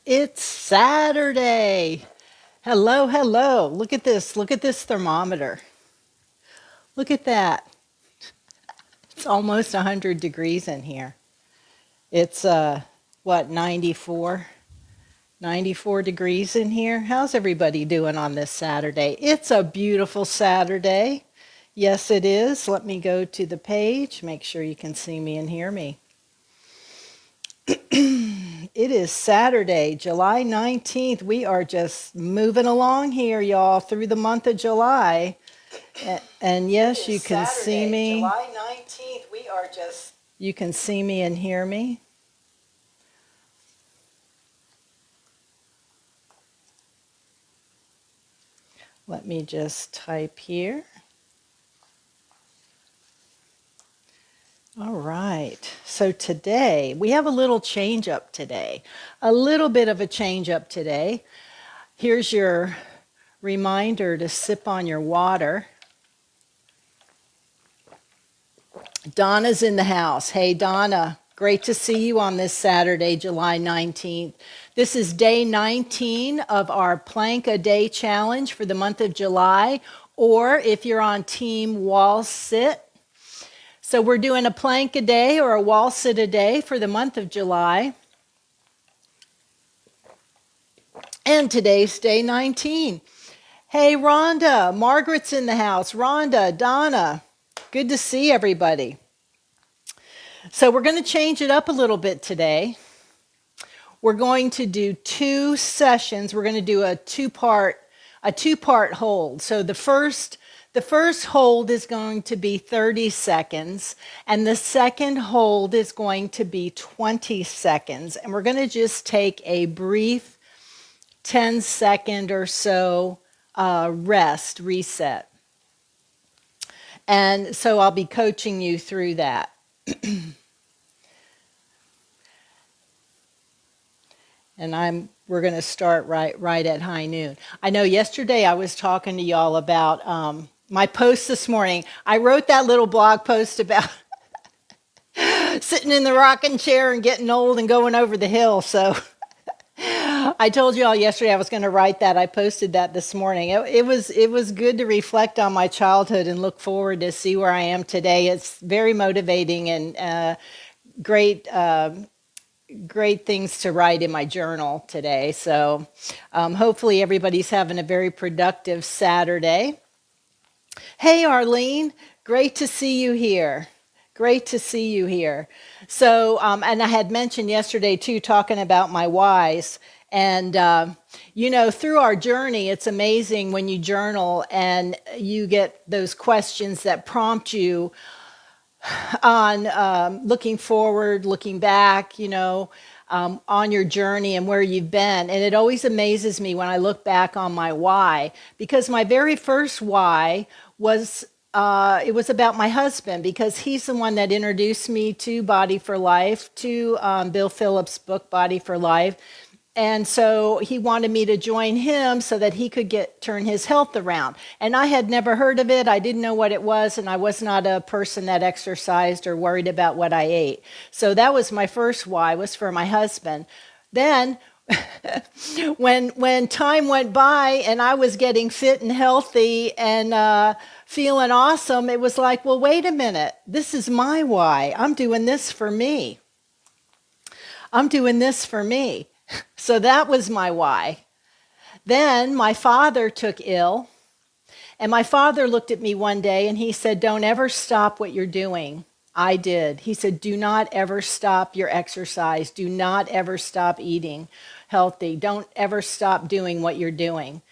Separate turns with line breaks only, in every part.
It's Saturday. Hello, hello. Look at this. Look at this thermometer. Look at that. It's almost 100 degrees in here. It's, what, 94? 94 degrees in here. How's everybody doing on this Saturday? It's a beautiful Saturday. Yes, it is. Let me go to the page. Make sure you can see me and hear me. It is Saturday, July 19th. We are just moving along here, y'all, through the month of July. And yes, you can see me. July 19th. We are just. You can see me and hear me. Let me just type here. All right. So today, we have a little change up today. A little bit of a change up today. Here's your reminder to sip on your water. Donna's in the house. Hey, Donna, great to see you on this Saturday, July 19th. This is day 19 of our Plank a Day challenge for the month of July, or if you're on team wall sit. So we're doing a plank a day or a wall sit a day for the month of July. And today's day 19. Hey, Rhonda, Margaret's in the house. Rhonda, Donna, good to see everybody. So we're going to change it up a little bit today. We're going to do 2 sessions. We're going to do a two-part hold. So the first hold is going to be 30 seconds, and the second hold is going to be 20 seconds. And we're going to just take a brief 10-second or so reset. And so I'll be coaching you through that. And we're going to start right at high noon. I know yesterday I was talking to y'all about my post this morning. I wrote that little blog post about sitting in the rocking chair and getting old and going over the hill. So I told you all yesterday I was going to write that. I posted that this morning. It was good to reflect on my childhood and look forward to see where I am today. It's very motivating and great things to write in my journal today. So hopefully everybody's having a very productive Saturday. Hey, Arlene, great to see you here. Great to see you here. So, and I had mentioned yesterday too, talking about my whys. And, through our journey, it's amazing when you journal and you get those questions that prompt you on looking forward, looking back, on your journey and where you've been. And it always amazes me when I look back on my why, because my very first why was it was about my husband, because he's the one that introduced me to Body for Life, to Bill Phillips' book, Body for Life. And so he wanted me to join him so that he could turn his health around. And I had never heard of it. I didn't know what it was. And I was not a person that exercised or worried about what I ate. So that was my first why, was for my husband. Then when time went by and I was getting fit and healthy and feeling awesome, it was like, well, wait a minute. This is my why. I'm doing this for me. I'm doing this for me. So that was my why. Then my father took ill, and my father looked at me one day and he said, don't ever stop what you're doing. I did. He said, do not ever stop your exercise. Do not ever stop eating healthy. Don't ever stop doing what you're doing.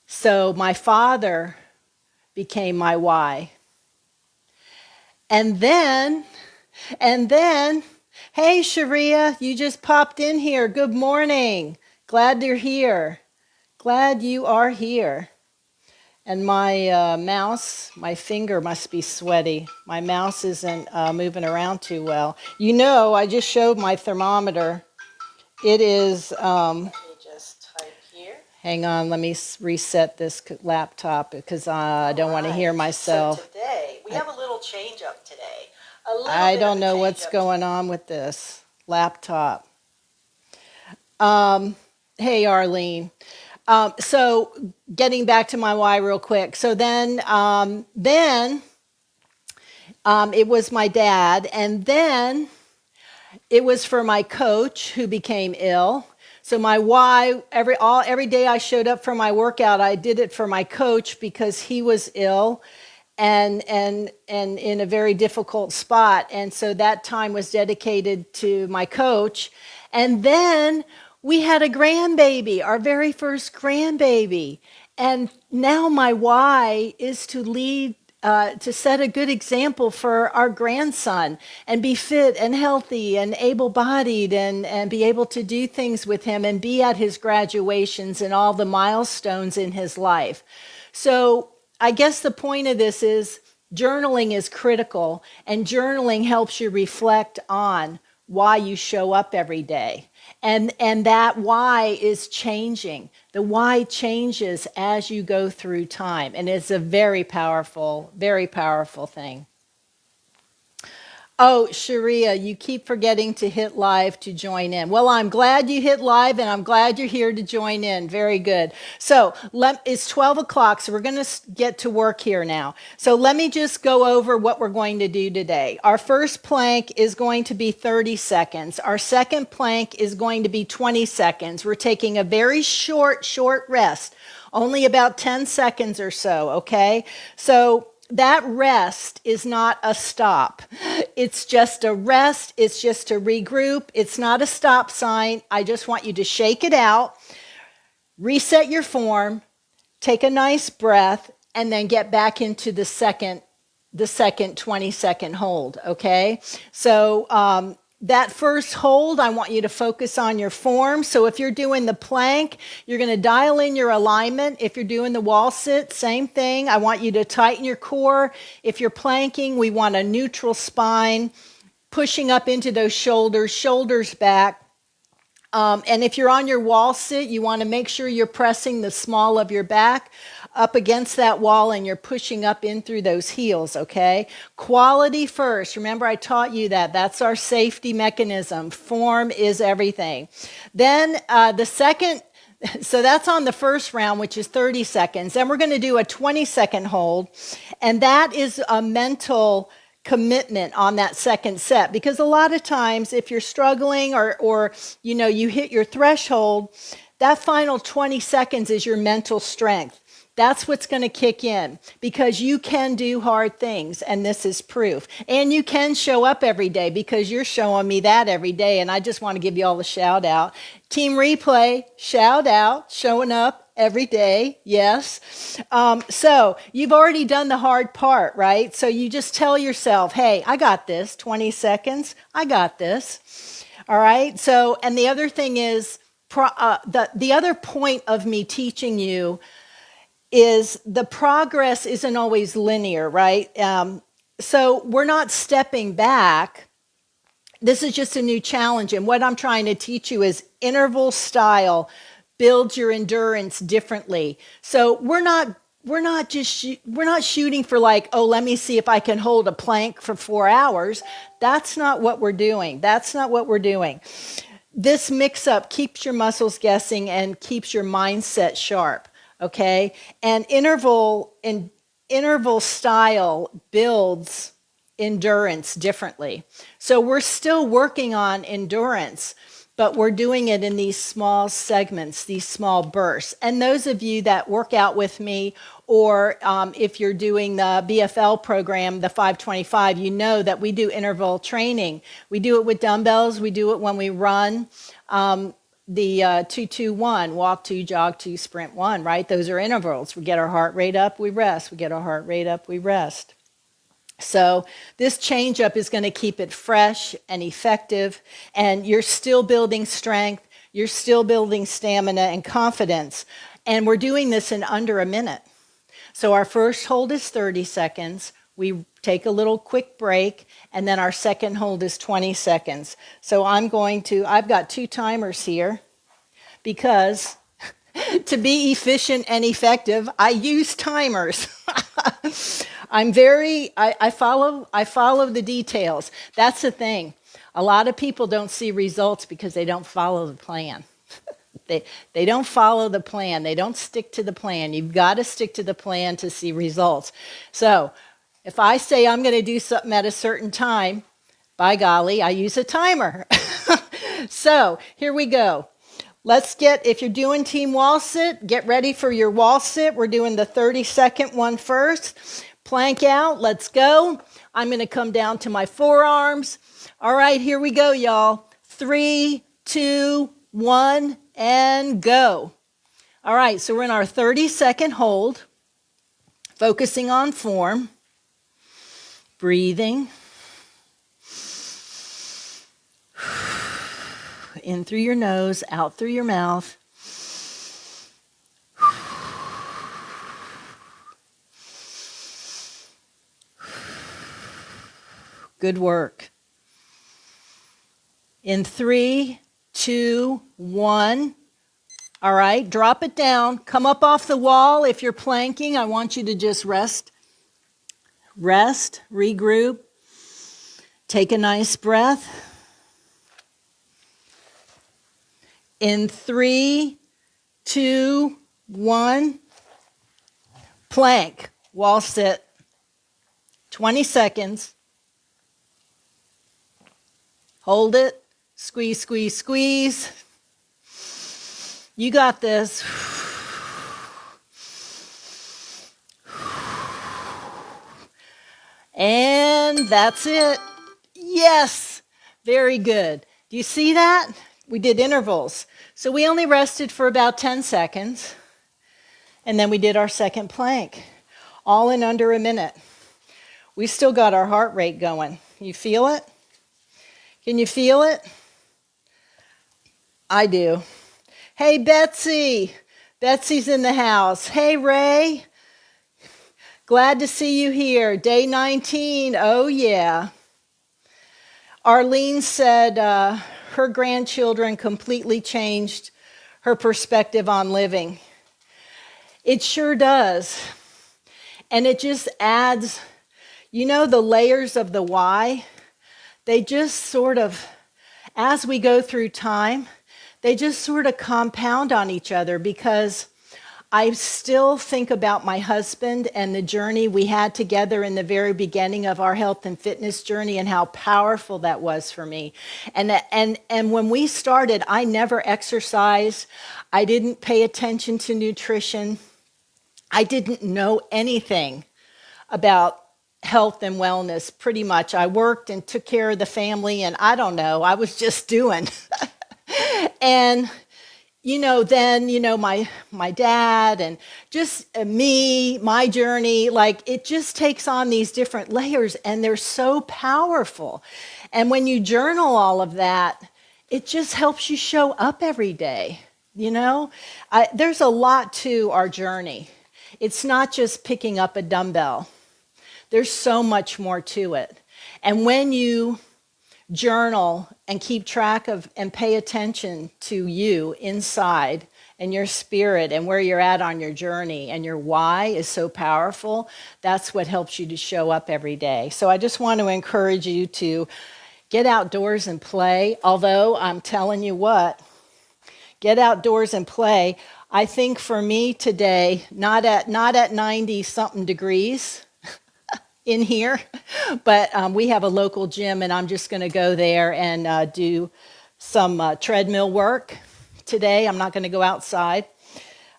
So my father became my why. And then, hey, Sharia, you just popped in here. Good morning. Glad you're here. Glad you are here. And my my finger must be sweaty. My mouse isn't moving around too well. I just showed my thermometer. It is, let me just type here. Hang on, let me reset this laptop because I don't want to hear myself. So today, we have a little change up today. I don't know what's going on with this laptop. Hey, Arlene. So getting back to my why real quick. So then it was my dad, and then it was for my coach who became ill. So my why every day I showed up for my workout, I did it for my coach because he was ill and in a very difficult spot. And so that time was dedicated to my coach. And then we had a grandbaby, our very first grandbaby. And now my why is to lead, to set a good example for our grandson and be fit and healthy and able bodied and be able to do things with him and be at his graduations and all the milestones in his life. So I guess the point of this is journaling is critical, and journaling helps you reflect on why you show up every day. And that why is changing. The why changes as you go through time. And it's a very powerful thing. Oh, Sharia, you keep forgetting to hit live to join in. Well, I'm glad you hit live, and I'm glad you're here to join in. Very good. So it's 12 o'clock, so we're going to get to work here now. So let me just go over what we're going to do today. Our first plank is going to be 30 seconds. Our second plank is going to be 20 seconds. We're taking a very short rest, only about 10 seconds or so, okay? So that rest is not a stop. It's just a rest. It's just to regroup. It's not a stop sign. I just want you to shake it out, reset your form, take a nice breath, and then get back into the second 20-second hold, okay? So that first hold, I want you to focus on your form. So if you're doing the plank, you're going to dial in your alignment. If you're doing the wall sit, same thing. I want you to tighten your core. If you're planking, we want a neutral spine, pushing up into those shoulders back. And if you're on your wall sit, you want to make sure you're pressing the small of your back up against that wall and you're pushing up in through those heels, okay? Quality first. Remember, I taught you that. That's our safety mechanism. Form is everything. Then the second, so that's on the first round, which is 30 seconds. Then we're going to do a 20-second hold, and that is a mental commitment on that second set, because a lot of times if you're struggling or you hit your threshold, that final 20 seconds is your mental strength. That's what's going to kick in, because you can do hard things, and this is proof. And you can show up every day, because you're showing me that every day, and I just want to give you all a shout out. Team Replay, shout out, showing up every day, yes. So you've already done the hard part, right? So you just tell yourself, hey, I got this, 20 seconds, I got this, all right? So, and the other thing is, the other point of me teaching you is the progress isn't always linear, right? So we're not stepping back. This is just a new challenge. And what I'm trying to teach you is interval style builds your endurance differently. So we're not shooting for like, oh, let me see if I can hold a plank for 4 hours. That's not what we're doing. This mix-up keeps your muscles guessing and keeps your mindset sharp. Okay, and interval style builds endurance differently. So we're still working on endurance, but we're doing it in these small segments, these small bursts. And those of you that work out with me, or if you're doing the BFL program, the 525, you know that we do interval training. We do it with dumbbells. We do it when we run. The 2-2-1, walk 2, jog 2, sprint 1, right? Those are intervals. We get our heart rate up, we rest. We get our heart rate up, we rest. So this change up is going to keep it fresh and effective, and you're still building strength, you're still building stamina and confidence, and we're doing this in under a minute. So our first hold is 30 seconds. We take a little quick break, and then our second hold is 20 seconds. So I've got 2 timers here, because to be efficient and effective, I use timers. I follow the details. That's the thing. A lot of people don't see results because they don't follow the plan. They don't follow the plan. They don't stick to the plan. You've got to stick to the plan to see results. So if I say I'm going to do something at a certain time, by golly, I use a timer. So here we go. If you're doing team wall sit, get ready for your wall sit. We're doing the 30-second one first. Plank out, let's go. I'm going to come down to my forearms. All right, here we go, y'all. 3, 2, 1, and go. All right, so we're in our 30-second hold, focusing on form, breathing. In through your nose, out through your mouth. Good work. In 3, 2, 1. All right, drop it down. Come up off the wall. If you're planking, I want you to just rest. Rest, regroup. Take a nice breath. In 3, 2, 1. Plank, wall sit. 20 seconds. Hold it. Squeeze, squeeze, squeeze. You got this. And that's it. Yes. Very good. Do you see that? We did intervals. So we only rested for about 10 seconds. And then we did our second plank. All in under a minute. We still got our heart rate going. You feel it? Can you feel it? I do. Hey, Betsy. Betsy's in the house. Hey, Ray. Glad to see you here. Day 19. Oh, yeah. Arlene said her grandchildren completely changed her perspective on living. It sure does. And it just adds, the layers of the why. They just sort of, as we go through time, they just sort of compound on each other, because I still think about my husband and the journey we had together in the very beginning of our health and fitness journey, and how powerful that was for me. And when we started, I never exercised. I didn't pay attention to nutrition. I didn't know anything about health and wellness, pretty much. I worked and took care of the family, and I don't know, I was just doing. And, my dad and just me, my journey, it just takes on these different layers, and they're so powerful. And when you journal all of that, it just helps you show up every day, There's a lot to our journey. It's not just picking up a dumbbell. There's so much more to it. And when you journal and keep track of and pay attention to you inside and your spirit and where you're at on your journey, and your why is so powerful, that's what helps you to show up every day. So I just want to encourage you to get outdoors and play. Although I'm telling you what, get outdoors and play. I think for me today, not at 90 something degrees in here, but we have a local gym, and I'm just going to go there and do some treadmill work today. I'm not going to go outside,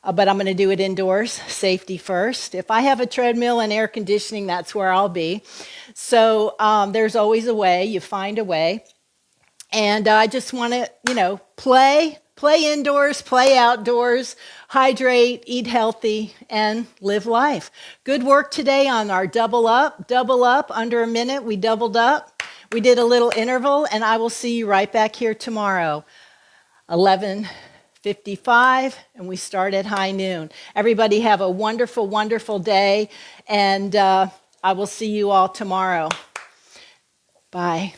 but I'm going to do it indoors, safety first. If I have a treadmill and air conditioning, that's where I'll be. So there's always a way. You find a way. And I just want to, play indoors, play outdoors, hydrate, eat healthy, and live life. Good work today on our double up, under a minute. We doubled up. We did a little interval, and I will see you right back here tomorrow, 11:55, and we start at high noon. Everybody have a wonderful, wonderful day, and I will see you all tomorrow. Bye.